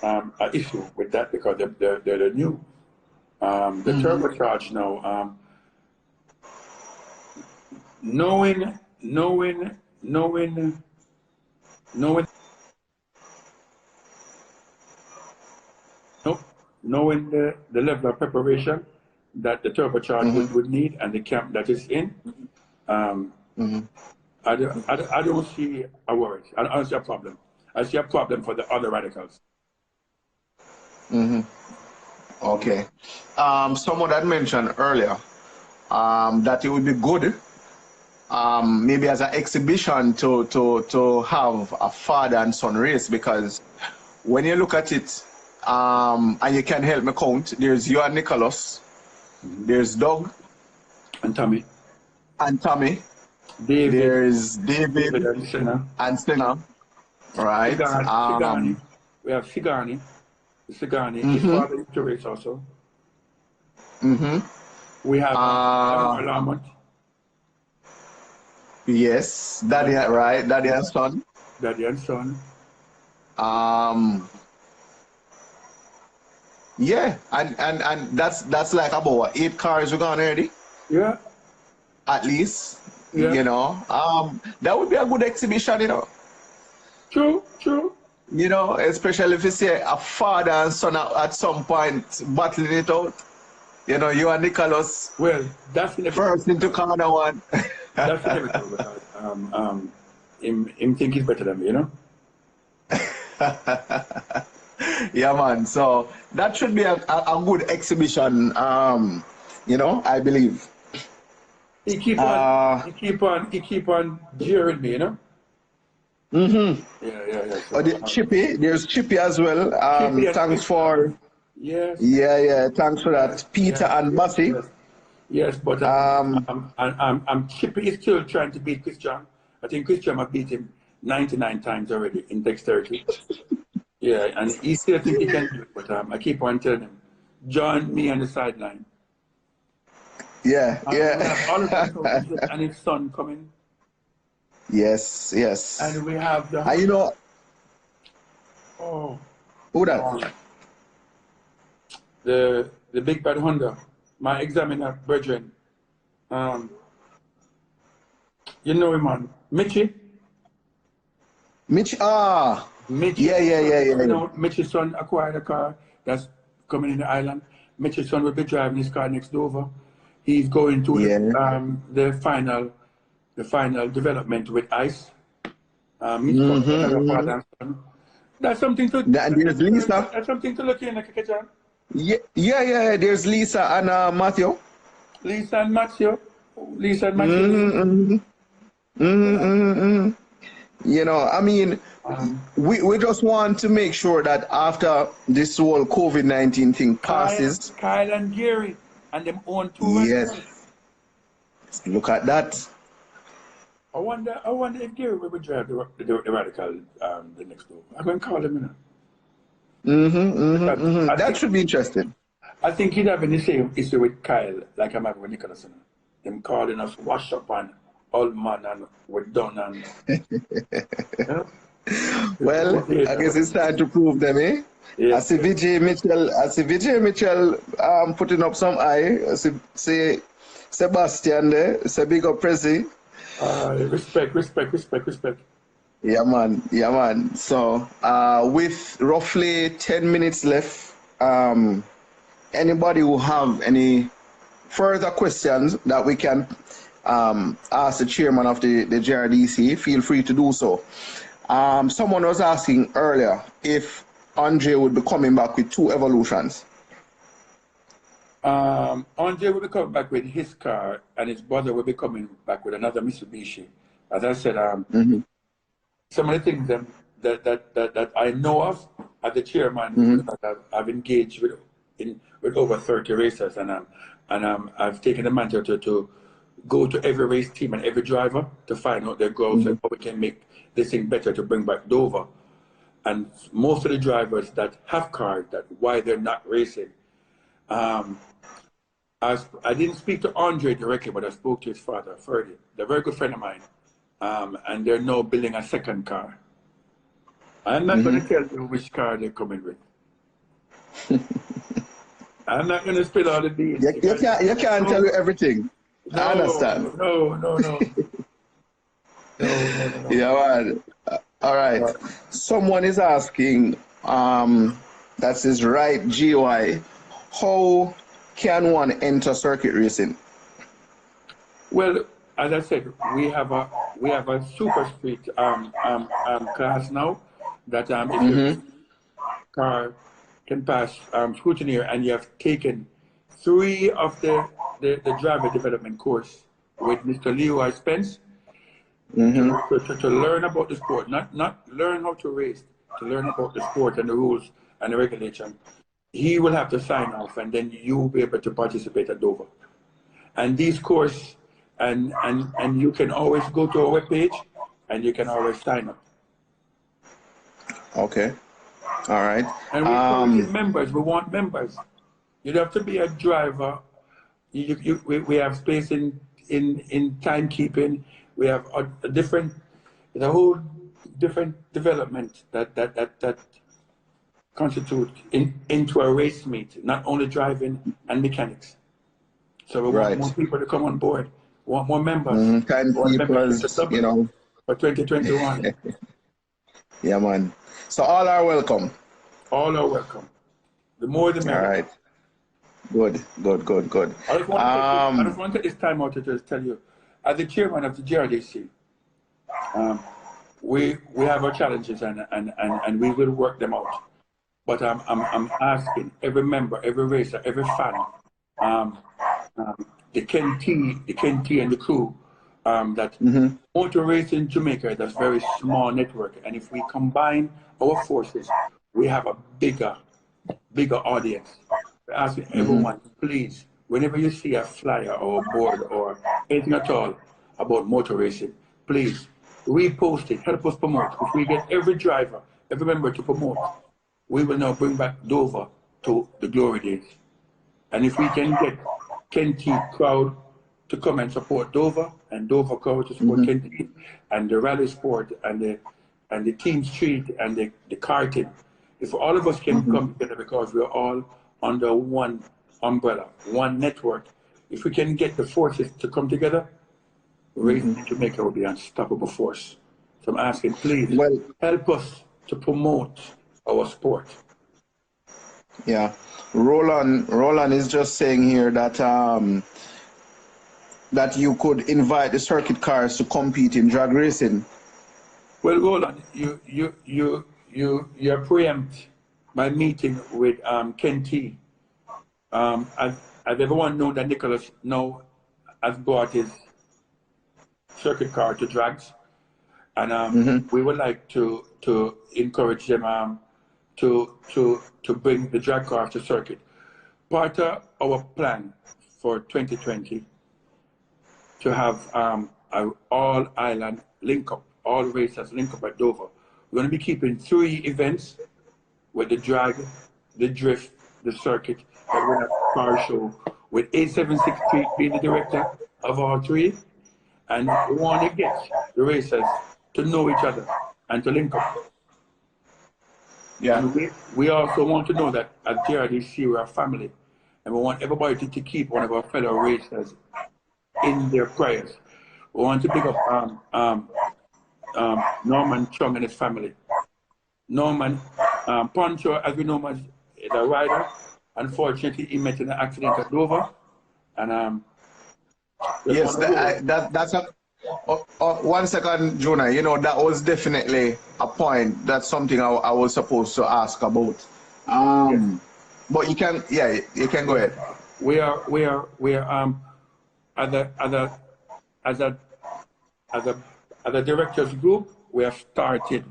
Speaker 2: an issue with that because they're new. The turbocharged now, knowing knowing the level of preparation that the turbocharged would need and the camp that is in, I don't see a worry. I don't see a problem. I see a problem for the other radicals.
Speaker 3: Okay. Someone had mentioned earlier that it would be good, maybe as an exhibition to have a father and son race, because when you look at it, and you can help me count, there's you and Nicholas, there's Doug
Speaker 2: and Tommy, David,
Speaker 3: there's David and Senna, right?
Speaker 2: Sigani. We have Sigani. His father used to race also. We have Lamont.
Speaker 3: Yes, Daddy, right? Daddy and son.
Speaker 2: Daddy and son.
Speaker 3: Yeah, and that's like about what, 8 cars we gone already?
Speaker 2: Yeah.
Speaker 3: At least.
Speaker 2: Yeah.
Speaker 3: You know. That would be a good exhibition, you know.
Speaker 2: True.
Speaker 3: You know, especially if you see a father and son at some point battling it out. You know, you and Nicholas.
Speaker 2: Well, that's
Speaker 3: first into corner one.
Speaker 2: That's inevitable because him think he's better than me, you know.
Speaker 3: Yeah, man. So that should be a good exhibition. You know, I believe.
Speaker 2: He keep on jeering me, you know. Yeah. So,
Speaker 3: Chippy, there's Chippy as well. Thanks for.
Speaker 2: Yes.
Speaker 3: Yeah. Thanks for that, Peter and Bussy.
Speaker 2: Yes, but I'm Chippy is still trying to beat Christian. I think Christian have beat him 99 times already in dexterity. Yeah, and he still think he can do it, but I keep on telling him, join me on the sideline.
Speaker 3: Yeah.
Speaker 2: All of them and his son coming.
Speaker 3: Yes.
Speaker 2: And we have the.
Speaker 3: You know.
Speaker 2: Oh.
Speaker 3: Who that?
Speaker 2: The big bad Honda, my examiner brethren. You know him, man. Mitchie.
Speaker 3: Mitch.
Speaker 2: Mitchie.
Speaker 3: Yeah.
Speaker 2: You know, Mitchie's son acquired a car that's coming in the island. Mitchie's son will be driving his car next Dover. He's going to the final development with ICE. That's something to.
Speaker 3: And there's Lisa.
Speaker 2: That's something to look in, Kakajan.
Speaker 3: Yeah. There's Lisa and Matthew.
Speaker 2: Lisa and Matthew.
Speaker 3: You know, I mean, we just want to make sure that after this whole COVID-19 thing passes.
Speaker 2: Kyle and Gary and them own 2
Speaker 3: Yes. Look at that.
Speaker 2: I wonder if Gary will drive the radical the next door. I'm going to call him in.
Speaker 3: That should be interesting.
Speaker 2: I think he's having the same issue with Kyle, like I'm having with Nicholas. Them calling us wash up and old man and we're done and.
Speaker 3: Well, I guess it's time to prove them, eh?
Speaker 2: Yes.
Speaker 3: I see Vijay Mitchell putting up some eye. I see Sebastian there. Say big up Prezi.
Speaker 2: Respect.
Speaker 3: Yeah, man. So, with roughly 10 minutes left, anybody who have any further questions that we can ask the chairman of the JRDC, feel free to do so. Someone was asking earlier if Andre would be coming back with 2 evolutions.
Speaker 2: Andre will be coming back with his car, and his brother will be coming back with another Mitsubishi. As I said, some of the things that I know of as the chairman, that I've engaged with over 30 racers, and I've taken the mantle to go to every race team and every driver to find out their goals and how we can make this thing better to bring back Dover. And most of the drivers that have cars, that why they're not racing. I didn't speak to Andre directly, but I spoke to his father, Ferdy. They're a very good friend of mine. And they're now building a second car. I'm not going to tell you which car they're coming with. I'm not going to spill all the beans.
Speaker 3: You can't tell you everything.
Speaker 2: No,
Speaker 3: I understand.
Speaker 2: No.
Speaker 3: Yeah, man. All right. Someone is asking, that says right, GY, how can one enter circuit racing?
Speaker 2: Well, as I said, we have a super street class now that if your car can pass scrutiny and you have taken 3 of the driver development course with Mr. Leroy Spence to learn about the sport, not learn how to race, to learn about the sport and the rules and the regulation. He will have to sign off, and then you will be able to participate at Dover. And these courses, and you can always go to our webpage, and you can always sign up.
Speaker 3: Okay. All right.
Speaker 2: And we members. We want members. You don't have to be a driver. We have space in timekeeping. We have a whole different development that constitute into a race meet, not only driving and mechanics. So we want more people to come on board. We want more members.
Speaker 3: Timekeepers, you know.
Speaker 2: For 2021.
Speaker 3: Yeah, man. So all are welcome.
Speaker 2: All are welcome. The more the merrier.
Speaker 3: All right. Good.
Speaker 2: I just want to take this time out to just tell you, as the chairman of the GRDC, we have our challenges and we will work them out. But I'm asking every member, every racer, every fan, the Ken T and the crew, that motor racing Jamaica, that's very small network, and if we combine our forces, we have a bigger audience. We're asking everyone, please, whenever you see a flyer or a board or anything at all about motor racing, please repost it, help us promote. If we get every driver, every member to promote, we will now bring back Dover to the glory days. And if we can get Ken T crowd to come and support Dover, and Dover crowd to support Ken T, and the rally sport, and the team street, and the karting, if all of us can come together, because we're all under one umbrella, one network, if we can get the forces to come together, racing in Jamaica will be an unstoppable force. So I'm asking, please, help us to promote our sport.
Speaker 3: Yeah. Roland is just saying here that that you could invite the circuit cars to compete in drag racing.
Speaker 2: Well, Roland, you preempt my meeting with Ken T. As everyone knows that Nicholas now has brought his circuit car to drags, and we would like to encourage them to bring the drag car to circuit. Part of our plan for 2020 to have an all-island link-up, all racers link-up at Dover. We're going to be keeping 3 events with the drag, the drift, the circuit, and we're going to have a car show with 876 Street being the director of all 3. And we want to get the racers to know each other and to link up.
Speaker 3: Yeah.
Speaker 2: And we also want to know that at GRDC we're a family, and we want everybody to keep one of our fellow racers in their prayers. We want to pick up Norman Chung and his family. Norman Poncho, as we know him, is a rider. Unfortunately, he met in an accident at Dover, and
Speaker 3: yes, that's a. 1 second, Jonah. You know, that was definitely a point. That's something I was supposed to ask about.
Speaker 2: Yes.
Speaker 3: But you can, you can go ahead.
Speaker 2: We are as a directors group, we have started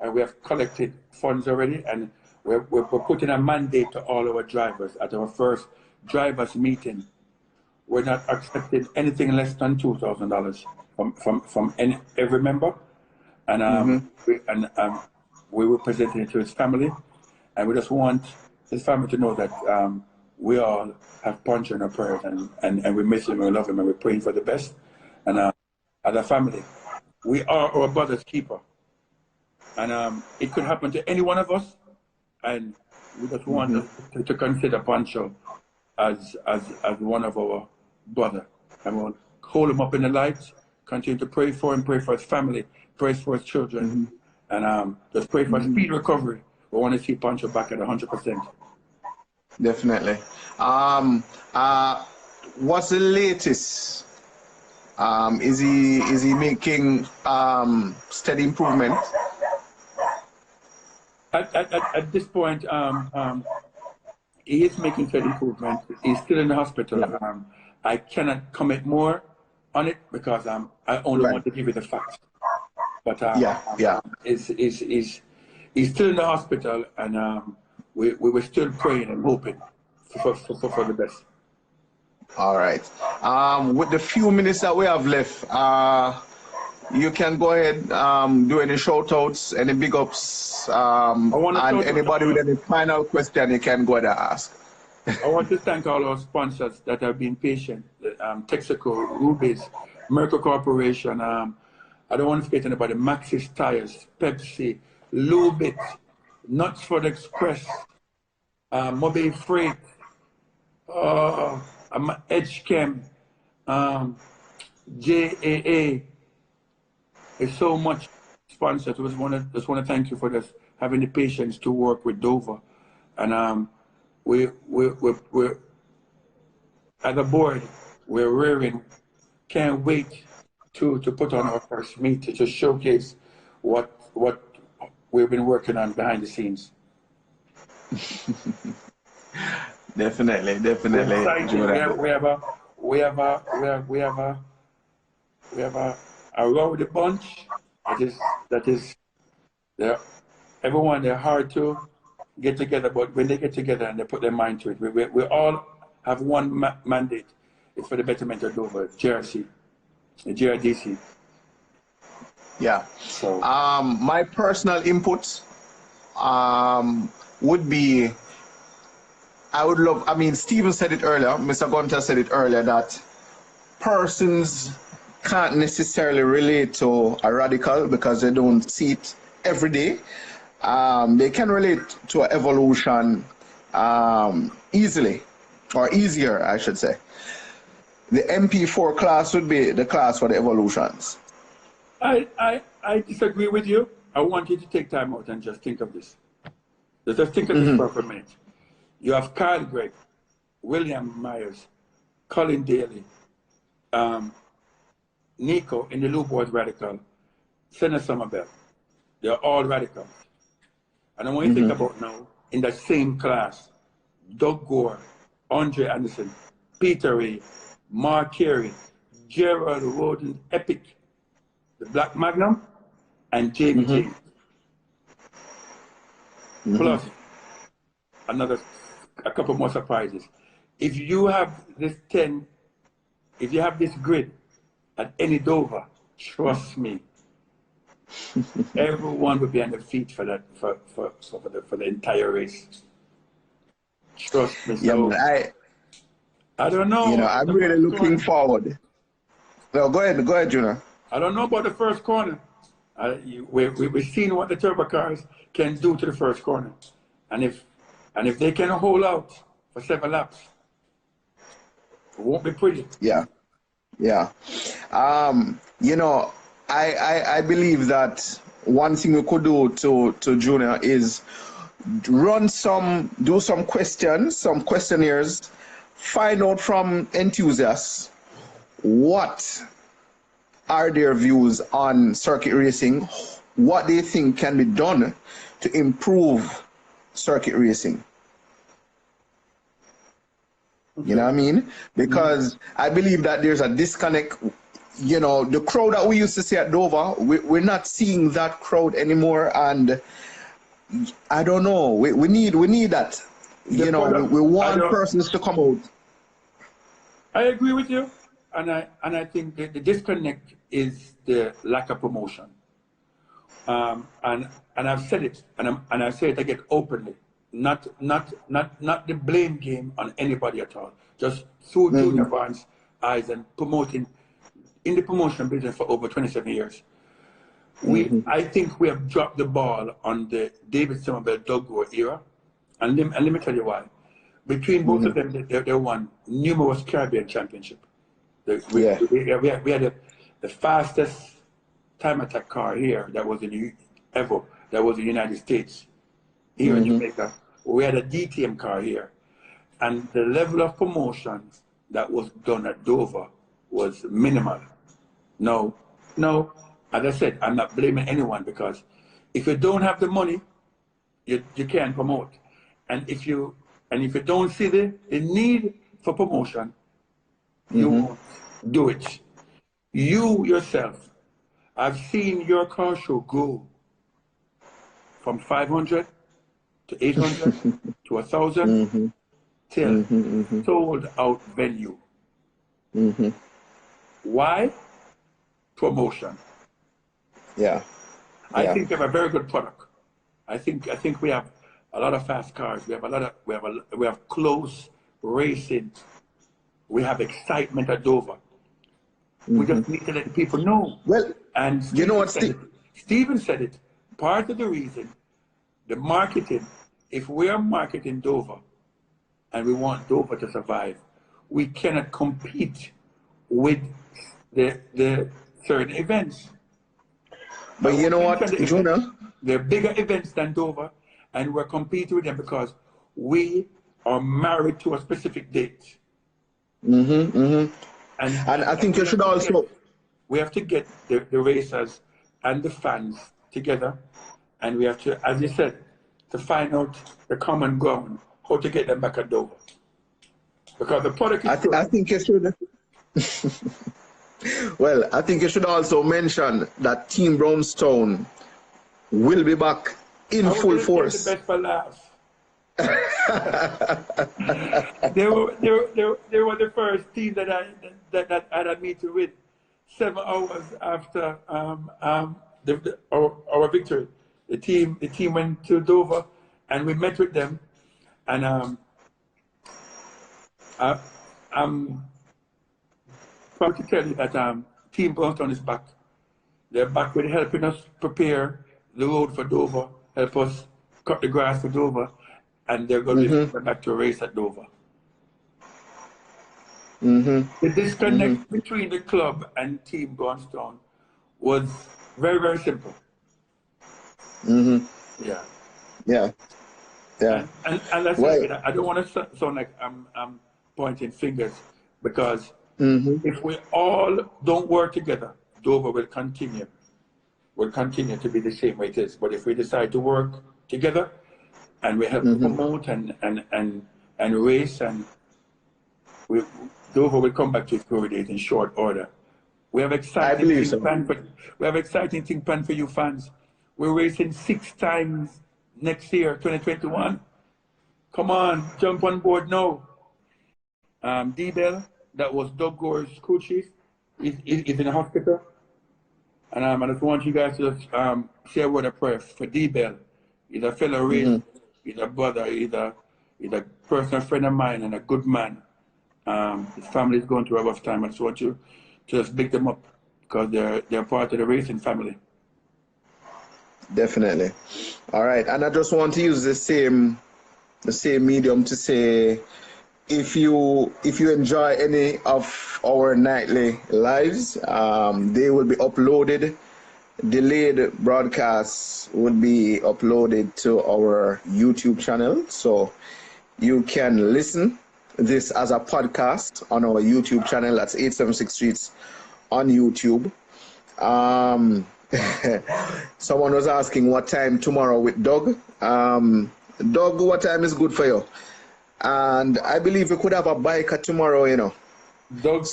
Speaker 2: and we have collected funds already, and we're putting a mandate to all our drivers at our first drivers meeting. We're not accepting anything less than $2,000 from every member, and we were presenting it to his family, and we just want his family to know that we all have Poncho in our prayers, and we miss him, and we love him, and we're praying for the best. And as a family, we are our brother's keeper, and it could happen to any one of us, and we just want us to consider Pancho as one of our brother. And we'll hold him up in the light, continue to pray for him, pray for his family, pray for his children, and just pray for speed recovery. We want to see Pancho back at 100%.
Speaker 3: Definitely. What's the latest? Is he making steady improvement?
Speaker 2: At this point, he is making steady improvement. He's still in the hospital. I cannot comment more on it because I only want to give you the facts. But he's still in the hospital, and we were still praying and hoping for the best.
Speaker 3: All right. With the few minutes that we have left, you can go ahead, do any shout outs, any big ups, and anybody with any final question, you can go ahead and ask.
Speaker 2: I want to thank all our sponsors that have been patient. Texaco, Rubis, Merco Corporation. I don't want to forget anybody. Maxis Tires, Pepsi, Lubit, Knutsford Express, Mobile Freight, EdgeChem, JAA. There's so much sponsors. I just want to thank you for this, having the patience to work with Dover. And we're as a board, we're rearing, can't wait to put on our first meet to just showcase what we've been working on behind the scenes.
Speaker 3: Definitely.
Speaker 2: We have a rowdy bunch that is everyone, they're hard to get together, but when they get together and they put their mind to it, we all have one mandate. It's for the betterment of Dover, JRC, the JRDC.
Speaker 3: Yeah.
Speaker 2: So
Speaker 3: my personal input would be, I would love, Stephen said it earlier, Mr. Gunter said it earlier, that persons can't necessarily relate to a radical because they don't see it every day. They can relate to an evolution easily, or easier, I should say. The MP4 class would be the class for the evolutions.
Speaker 2: I disagree with you. I want you to take time out and just think of this. Just think of this for a minute. You have Kyle Gregg, William Myers, Colin Daly, Nico in the Lou Boys Radical, Senator Somerville. They're all radicals. And I want you to think about now, in that same class, Doug Gore, Andre Anderson, Peter Ray, Mark Carey, Gerald Roden, Epic, the Black Magnum, and Jamie James. Plus, a couple more surprises. If you have this if you have this grid at any Dover, trust me, everyone will be on their feet for that for the entire race. Trust me. So, I don't know.
Speaker 3: I'm really looking forward. No, go ahead, Junior.
Speaker 2: I don't know about the first corner. We've seen what the turbo cars can do to the first corner, and if they can hold out for 7 laps, it won't be pretty.
Speaker 3: Yeah. I believe that one thing we could do to Junior is do some questions, some questionnaires, find out from enthusiasts what are their views on circuit racing, what they think can be done to improve circuit racing. You know what I mean? Because I believe that there's a disconnect. The crowd that we used to see at Dover, we're not seeing that crowd anymore, and I don't know. We need that. We want persons to come out.
Speaker 2: I agree with you, and I think the disconnect is the lack of promotion. And I've said it, and I say it again openly. Not the blame game on anybody at all. Just through Junior Barnes' eyes and promoting in the promotion business for over 27 years. I think we have dropped the ball on the David Somerville Doug Gore era, And let me tell you why. Between both of them, they won numerous Caribbean championship. We had the fastest time attack car here that was in the United States. Here in Jamaica, we had a DTM car here. And the level of promotion that was done at Dover was minimal. No, as I said, I'm not blaming anyone, because if you don't have the money, you can't promote. And if you don't see the need for promotion, you won't do it. You yourself, I've seen your car show go from 500 to 800 to 1,000 till sold out venue. Why? Promotion.
Speaker 3: Yeah.
Speaker 2: I think we have a very good product. I think we have a lot of fast cars. We have close racing. We have excitement at Dover. We just need to let the people know.
Speaker 3: Well,
Speaker 2: and
Speaker 3: you know what,
Speaker 2: Stephen said it. Part of the reason, the marketing, if we are marketing Dover and we want Dover to survive, we cannot compete with the certain events.
Speaker 3: But you know what, Jonah?
Speaker 2: They're bigger events than Dover, and we're competing with them because we are married to a specific date. And
Speaker 3: I think you should also...
Speaker 2: We have to get the racers and the fans together, and we have to, as you said, to find out the common ground, how to get them back at Dover. Because the product is
Speaker 3: I think you should... Well, I think you should also mention that Team Brownstown will be back in full force.
Speaker 2: The best for last. they were the first team that I had a meeting with 7 hours after our victory. The team went to Dover and we met with them, and I'm proud to tell you that Team Brownstown is back. They're back with helping us prepare the road for Dover, help us cut the grass for Dover, and they're going to be back to race at Dover. The disconnect between the club and Team Brownstown was very, very simple. Yeah. And I said, I don't want to sound like I'm pointing fingers, because if we all don't work together, Dover will continue to be the same way it is. But if we decide to work together and we help promote and race, and Dover will come back to its glory days in short order. We have exciting things planned for you fans. We're racing 6 times next year, 2021. Come on, jump on board now. D-Bell, that was Doug Gore's crew chief, is in the hospital. And I just want you guys to just say a word of prayer for D-Bell. He's a fellow racer, he's a brother, he's a personal friend of mine and a good man. His family is going through a rough time. I just want you to just big them up, because they're part of the racing family.
Speaker 3: Definitely. All right, and I just want to use the same medium to say, if you enjoy any of our nightly lives, they will be uploaded. Delayed broadcasts would be uploaded to our YouTube channel, so you can listen this as a podcast on our YouTube channel. That's 876 Streets on YouTube. Someone was asking what time tomorrow with Doug. Doug, what time is good for you? And I believe we could have a biker tomorrow, you know.
Speaker 2: Doug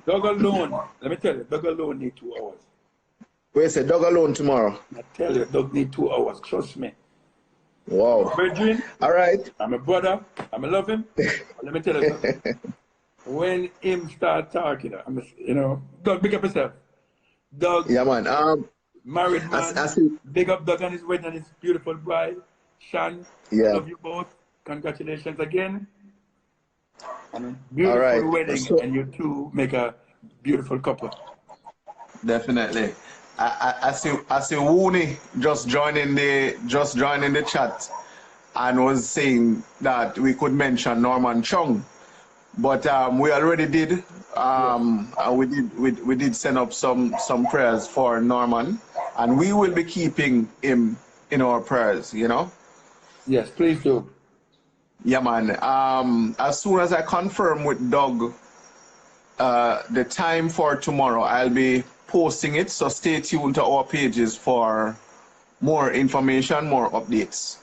Speaker 2: alone, let me tell you, Doug alone need 2 hours.
Speaker 3: Wait, say Doug alone tomorrow?
Speaker 2: I tell you, Doug need 2 hours, trust me.
Speaker 3: Wow.
Speaker 2: Brethren,
Speaker 3: all right.
Speaker 2: I'm a brother, I love him. Let me tell you something. When him start talking, Doug, big up yourself. Doug,
Speaker 3: yeah, man.
Speaker 2: Married man, big up Doug and his wedding and his beautiful bride, Shan.
Speaker 3: Yeah.
Speaker 2: Love you both. Congratulations again. And beautiful wedding, and you two make a beautiful couple.
Speaker 3: Definitely. I see Wooney just joining the chat. and was saying that we could mention Norman Chung. But we already did. And we did send up some prayers for Norman, and we will be keeping him in our prayers, you know.
Speaker 2: Yes, please do.
Speaker 3: Yeah, man. As soon as I confirm with Doug the time for tomorrow, I'll be posting it. So stay tuned to our pages for more information, more updates.